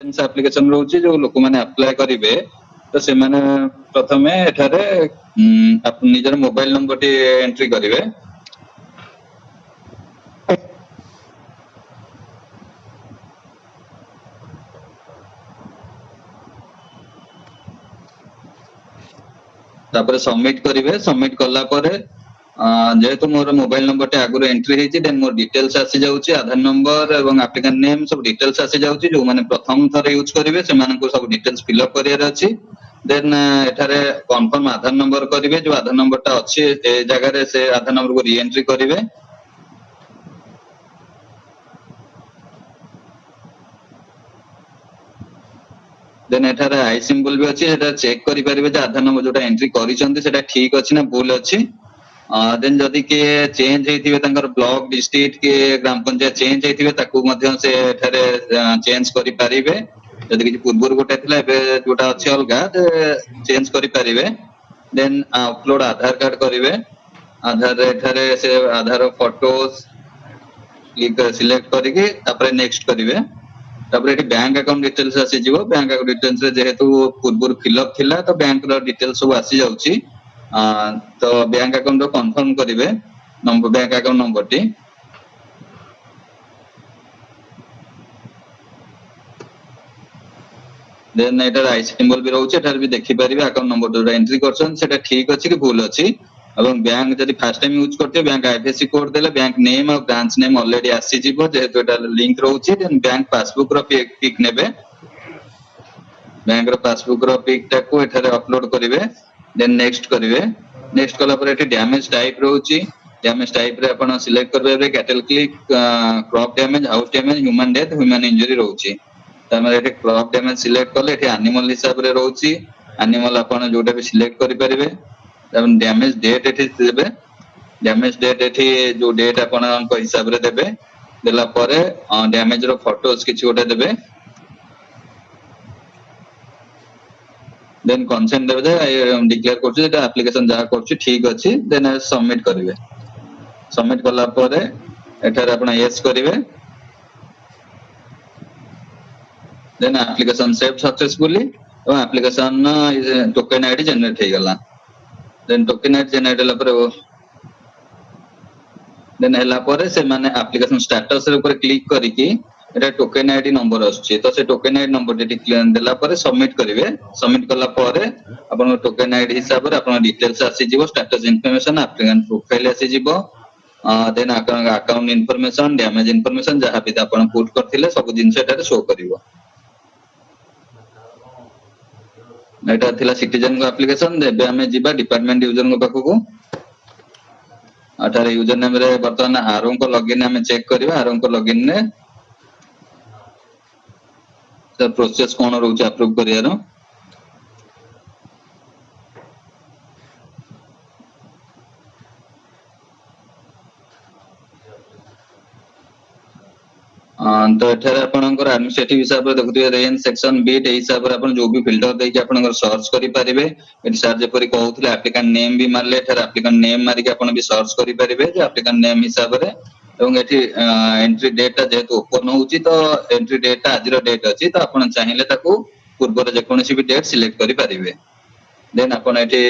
application रोचे जो लोक मैंने अप्लाई करेंगे तो से माने प्रथमे एठारे निजर मोबाइल नंबर टी एंट्री करेंगे तापर सबमिट करेंगे सबमिट कला परे जेहेतु मोर मोबाइल नंबर टे आगु एंट्री होती देन मोर डिटेल्स आसी जाउची आधार नंबर एवं एप्लिकेंट नेम सब डिटेल्स आसी जाउची जो माने प्रथम थर यूज करेंगे से माने को सब डिटेल्स फिल अप करियर अछि देन एठारे कंफर्म आधार नंबर करेंगे जो आधार नंबर टा अछि ए जगह रे से आधार नंबर को री एंट्री करेंगे देन एठारे आई सिंबल भी अछि एटा चेक करि परिबे जे आधार नंबर जोटा एंट्री करिसंती सेटा ठीक अछि ना भूल अछि देन जदि के चेंज हेतिबे तंकर ब्लॉक डिस्ट्रिक्ट के ग्राम पंचायत चेंज हेतिबे ताकू मध्य से एठारे चेंज करि परिबे जदि कि पूर्वर गोटे थिला एबे जोटा अछि अलगा चेंज करि परिबे देन अपलोड आधार कार्ड करिवे आधार एठारे से आधार फोटोज क्लिक सिलेक्ट करिके तापर नेक्स्ट करिवे तापर एठी बैंक अकाउंट डिटेल्स आसी जिवो बैंक अकाउंट डिटेल्स रे जेहेतु पूर्वर फिलअप थिला तो बैंक रो डिटेल्स सब आसी जाउची तो बैंक अकाउंट रो कंफर्म करिवे नंबर बैंक अकाउंट नंबर टी देन एटर आई सिंबल भी रहउची एटर भी देखि परिबे अकाउंट नंबर जो एंट्री करछन सेटा ठीक अछि कि भूल अछि एवं बैंक जदि फर्स्ट टाइम यूज करते बैंक आईएफएससी कोड देले बैंक नेम और ब्रांच नेम ऑलरेडी आसी जिवो जेहेतु एटा लिंक रहउची देन बैंक पासबुक रो पिक नेबे बैंक रो पासबुक रो पिक टाको एठारे अपलोड करिवे देन नेक्स्ट करिवे नेक्स्ट कला पर एठी डैमेज टाइप रहउची डैमेज टाइप रे आपण सिलेक्ट करबे cattle kill crop damage house damage human death human injury रहउची तमरे एठी क्रॉप डैमेज सिलेक्ट करले एठी एनिमल हिसाब रे रहउची एनिमल आपण जोटा भी सिलेक्ट करि परिबे तब डैमेज डेट एठी देबे डैमेज डेट एठी जो डेट आपण को हिसाब रे देबे देला परे डैमेज रो फोटोज किछि गोटे देबे देन कंसेंट देबे जे डिक्लेयर करछु एटा एप्लीकेशन जा करछु ठीक अछि देन सबमिट करिवे सबमिट कला परे एठारे आपण यस करिवे देन एप्लीकेशन सेव सक्सेसफुली और एप्लीकेशन टोकन आईडी जनरेट हे गला देन टोकन आईडी जनरेट हला परे देन हला परे से माने एप्लीकेशन स्टेटस रे ऊपर क्लिक करिकि एटा टोकन आईडी नंबर आछी तो से token ID number deity clear देला परे सबमिट करिवे सबमिट कला परे आपन टोकन आईडी हिसाब रे आपन डिटेल्स आसी जिवो स्टेटस इन्फॉर्मेशन एप्लीकेंट प्रोफाइल आसी जिवो then account information damage information जहां भी आपन पुट करथिले सब जिंस एटा शो करिवो एटा थिला सिटीजन को एप्लीकेशन देबे हमें जिबा डिपार्टमेंट यूजर को पाखो अठारे यूजर नेम रे वर्तमान आरों को लॉगिन हमें चेक करबा आरों को लॉगिन ने तो प्रोसेस कोन रहउची अप्रूव करियारो तो एठारे आपनकर एडमिनिस्ट्रेटिव हिसाब रे देखुथिबे रेंज सेक्शन बीट ए हिसाब रे आपन जो भी फिल्टर देइ कि आपनकर सर्च करि परिबे एटी सर जे परि कहउथिले एप्लीकेंट नेम भी मारले एठारे एप्लीकेंट नेम मारि कि आपन भी सर्च करि परिबे जे एप्लीकेंट नेम हिसाब रे एवं एठी एंट्री डेट जेहेतु ओपन होउची तो एंट्री डेट आजिरो डेट अछि तो आपन चाहिले ताकू पूर्व जे कोनोसी भी डेट सिलेक्ट करि परिबे देन आपन एठी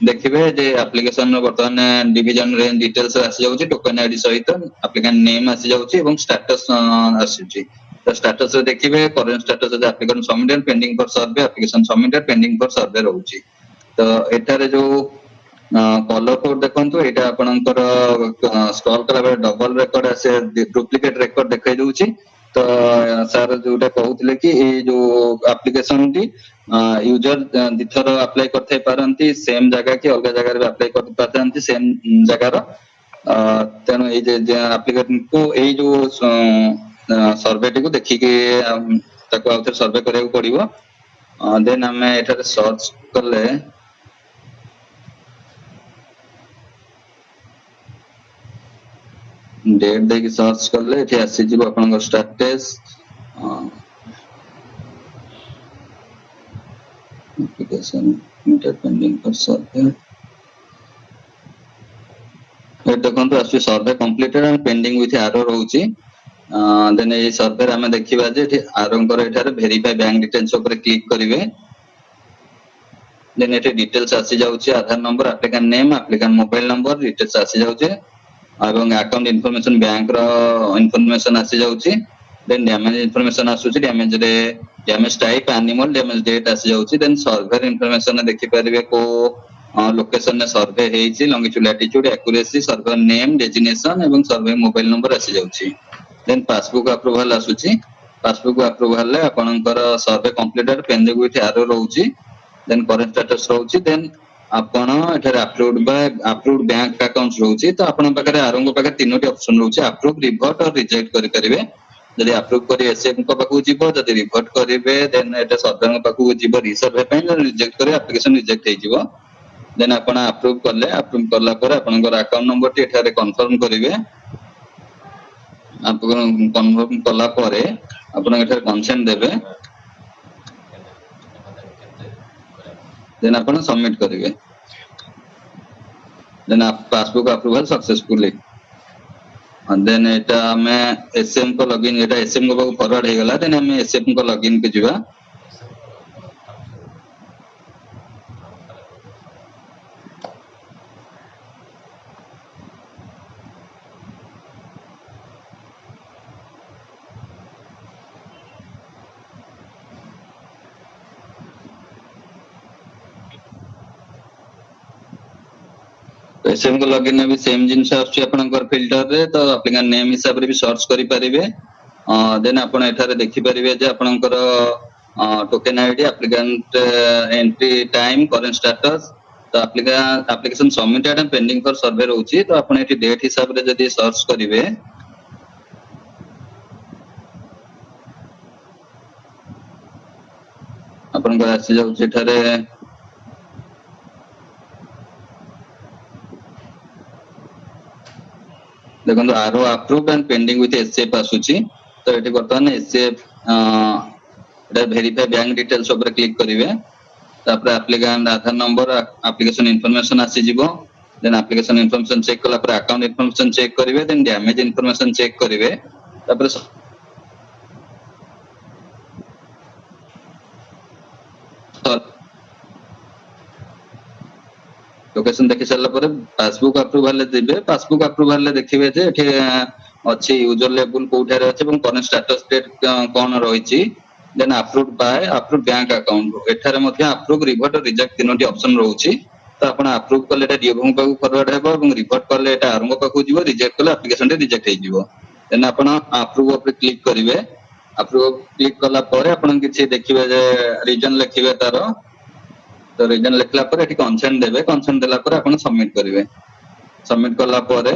देखिबे जे एप्लीकेशन रो वर्तमान डिवीजन रेंज डिटेल्स आसी जाउची टोकन आईडी सहित एप्लीकेंट नेम आसी जाउची एवं स्टेटस आसीची तो स्टेटस रे देखिबे करंट स्टेटस जे application submitted pending for survey application submitted pending for survey रहउची तो एटारे जो कलर कोड देखंतु एटा आपनकर स्क्रॉल कला बेले डबल रेकॉर्ड आसे डुप्लीकेट रेकॉर्ड देखाइ दउची तो सर जोटा कहउथिले कि ए जो एप्लीकेशन टी यूजर दिथर अप्लाई करथै पारंती सेम जगह की अलग जगह रे अप्लाई कर पारंती सेम जगह रो तेनो ए जे एप्लीकेशन को ए जो सर्वे टी को देखि के ताको आउथर सर्वे करे पड़िबो देन हमें एठारे सर्च करले डेट दे की सर्च करले एठी आसी जिवो आपन status application enter pending for survey ए देखंतु आसी survey completed and pending with error रहउची देन ये सर्वे रे हमें देखिबा जे एठी आरंकर एठारे वेरीफाई बैंक डिटेल्स ऊपर क्लिक करिवे देन एठी डिटेल्स आसी जाउची Aadhaar number applicant name applicant mobile number details आसी जाउची एवं अकाउंट इन्फॉर्मेशन बैंक रो इन्फॉर्मेशन आसी जाउची देन डैमेज इन्फॉर्मेशन आसुची डैमेज रे damage type animal damage date आसी जाउची देन सर्वे इन्फॉर्मेशन देखि परिबे को लोकेशन ने सर्वे हेची longitude latitude accuracy surveyor name designation एवं सर्वे मोबाइल नंबर आसी जाउची देन पासबुक अप्रूवल आसुची पासबुक अप्रूवल ले आपनकर survey completed pending with error रहउची देन करंट स्टेटस रहउची देन आपण एठारे अप्रूव्ड बैंक अकाउंट रहउची तो आपण पाखरे आरंभ पाखरे तीनोटी ऑप्शन रहउची अप्रूव रिवर्ट और रिजेक्ट करि परिबे जदि अप्रूव करी एसएम को पाखु जिवो जदि रिवर्ट करिवे देन एटा सर्वर पाखु जिवो रिसर्वे पे रिजेक्ट करी एप्लीकेशन रिजेक्ट हे जिवो देन आपण अप्रूव करला पर आपनकर अकाउंट नंबर टी एठारे कंफर्म करिवे आपन कंफर्म करला परे आपण एठारे कंसेंट देबे देन आपण सबमिट करिवे then passbook approval successfully then एटा हमें एसएम को लॉगिन एटा एसएम को फॉरवर्ड हे गला देन हमें एसएम को लॉगिन के जिवा एसएम को लॉगिन में भी सेम जिंस आछी आपनकर फिल्टर रे तो एप्लिकेंट नेम हिसाब रे भी सर्च करि परिबे देन आपण एठारे देखि परिबे जे आपनकर token ID applicant entry time current status तो application submitted and pending for survey रहउची तो आपण एठी डेट हिसाब रे जदी सर्च करिवे आपनकर आसी जाउची एठारे देखो आरो approved and pending with SF आसुची तो एठी बर्तमान एसएफ एटा वेरीफाई बैंक डिटेल्स ऊपर क्लिक करिवे तापर एप्लिकेंट आधार नंबर एप्लीकेशन इन्फॉर्मेशन आसी जिवो देन एप्लीकेशन इन्फॉर्मेशन चेक कला पर अकाउंट इन्फॉर्मेशन चेक करिवे देन डैमेज इन्फॉर्मेशन चेक करिवे तापर लोकेशन देखि सरला पर पासबुक अप्रूवल ले दिबे पासबुक अप्रूवल ले देखिबे जे एठी अछि यूजर लेवल कोठारे अछि एवं करंट स्टेटस डेट कोन रहिछि then approved by approved bank account एठारे मध्ये अप्रूव रिवर्ट और रिजेक्ट तीनोटी ऑप्शन रहउछि तो आपण अप्रूव करले एटा डीएफओ पाखु फॉरवर्ड हेबो एवं रिवर्ट करले एटा आरंभ पाखु जिवो रिजेक्ट करले एप्लीकेशन रे रिजेक्ट हे जिवो देन आपण अप्रूव पर क्लिक करिवे अप्रूव क्लिक करला परे आपण किछि देखिबे जे रीजन लिखिबे तारो तो रीजन लिखला पर एठी कंसेंट देबे कंसेंट देला पर आपण सबमिट करिवे सबमिट करला परे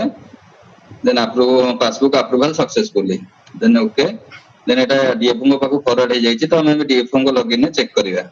then approve passbook approval successfully then okay then एटा डीएफओ पाखु फॉरवर्ड हे जाईछि तो हमें डीएफओ को लॉगिन ने चेक करिवा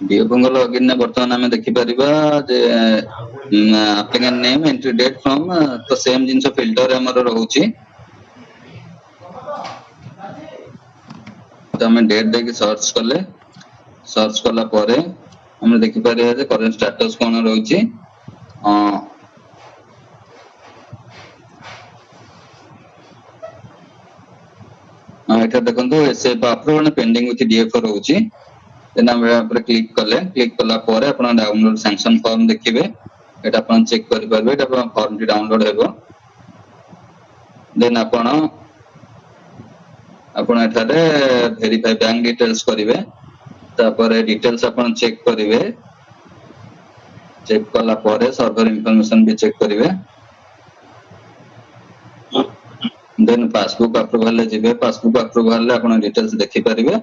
डीएफओ लॉगिन ने वर्तमान हमें देखि परिबा जे applicant name entry date from to same जिंस फिल्टर हमर रहउची तो हमें डेट देके सर्च करला परे हमें देखि परिबा जे करंट स्टेटस कोन रहउची एटा देखंतु SF approved pending with DFO रहउची देन हम पर क्लिक करला परे आपण डाउनलोड सैंक्शन फॉर्म देखिबे एटा आपण चेक करि परबे एटा आपण फॉर्म टी डाउनलोड हेबो देन आपण एठारे वेरीफाई बैंक डिटेल्स करिवे तापर डिटेल्स आपण चेक करिवे चेक करला परे सर्वर इन्फॉर्मेशन भी चेक करिवे देन पासबुक अप्रूवल ले जिवे पासबुक अप्रूवल ले आपण डिटेल्स देखि परिवे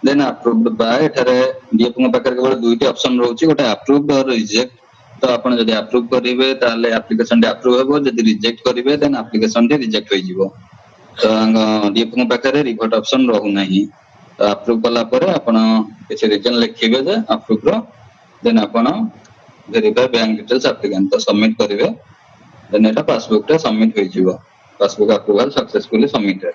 देन अप्रूव्ड बाय एठारे डीएफओ पाकर केवल दुईटी ऑप्शन रहउची गोटे अप्रूव्ड और रिजेक्ट तो आपण जदी अप्रूव करिवे ताले एप्लीकेशन टे अप्रूव हेबो जदी रिजेक्ट करिवे देन एप्लीकेशन टे रिजेक्ट होई जिवो तो डीएफओ पाकर रिवर्ट ऑप्शन रहउ नाही तो अप्रूव कला परे आपण किछ रीजन लिखिबे जे अप्रूव रो देन आपण वेरीफाई बैंक डिटेल्स एप्लिकेंट तो सबमिट करिवे देन एटा पासबुक टा सबमिट होई जिवो passbook approval successfully submitted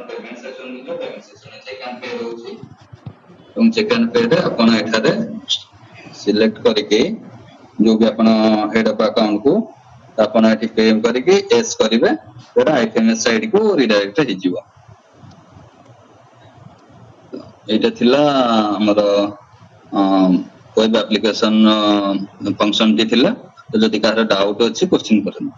payment section check and pay होची चेक एंड पे रे आपण एठारे सिलेक्ट करके जो भी आपण हेड ऑफ अकाउंट को आपण एठी पे करके एस करिवे तेरा आईएफएमएस साइड को रिडायरेक्ट हो जिवो एटा थिला हमर वेब एप्लीकेशन फंक्शन टी थिला तो जदि कार डाउट अछि क्वेश्चन करन